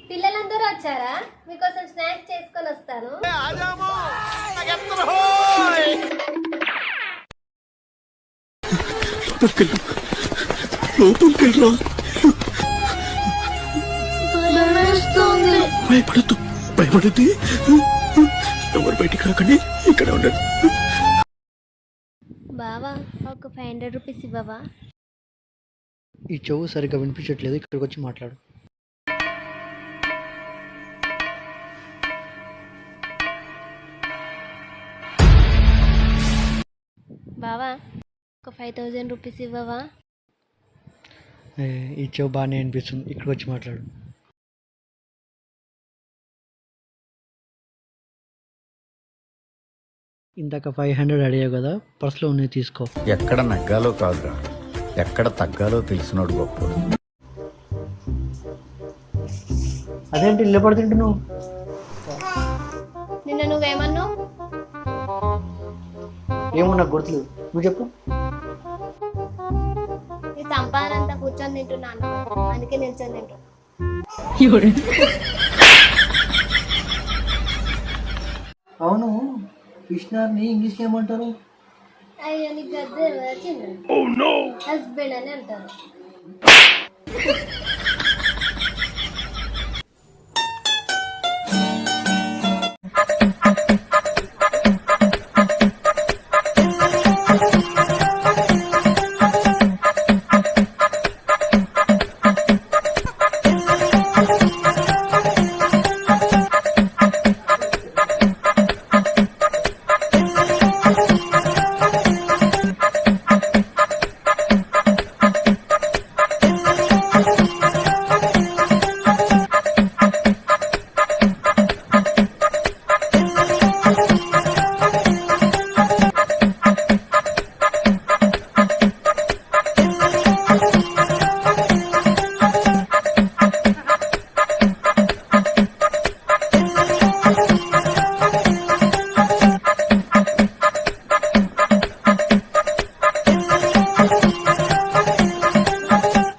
పిల్లలందరూ వచ్చారా? మీకోసం స్నాక్స్ చేసుకొని వస్తాను. భయపడద్దు, భయపడద్దు. ఎవరు బయటికి రాకండి, ఇక్కడ ఉండండి. బావా, ఒక 500 రూపీస్ ఇవ్వవా? ఈ చెవు సరిగ్గా వినిపించట్లేదు, ఇక్కడికి వచ్చి మాట్లాడు. బావా, ఒక 5000 రూపీస్ ఇవ్వవా? ఈ చెవు బాగానే అనిపిస్తుంది, ఇక్కడికి వచ్చి మాట్లాడు. ఇందాక 500 అడిగావు కదా, పర్సులో ఉన్నాయి తీసుకో. ఎక్కడ నగ్గాలో కాదురా, ఎక్కడ తగ్గాలో తెలిసినోడు గొప్ప. అదేంటి ఇల్లు పడుతుంటున్నావు? నిన్న నువ్వేమన్నావు? ఏమో నాకు గుర్తులేదు, నువ్వు చెప్పు. నీ సంపాదనంతా కూర్చొని తింటున్నాను, అందుకే నిల్చొని తింటున్నా. అవును, కృష్ణాన్ని ఇంగ్లీష్ ఏమంటారు? అయ్యో, నీకు గద్దె వచ్చింది. హస్బెండ్ అని అంటారు.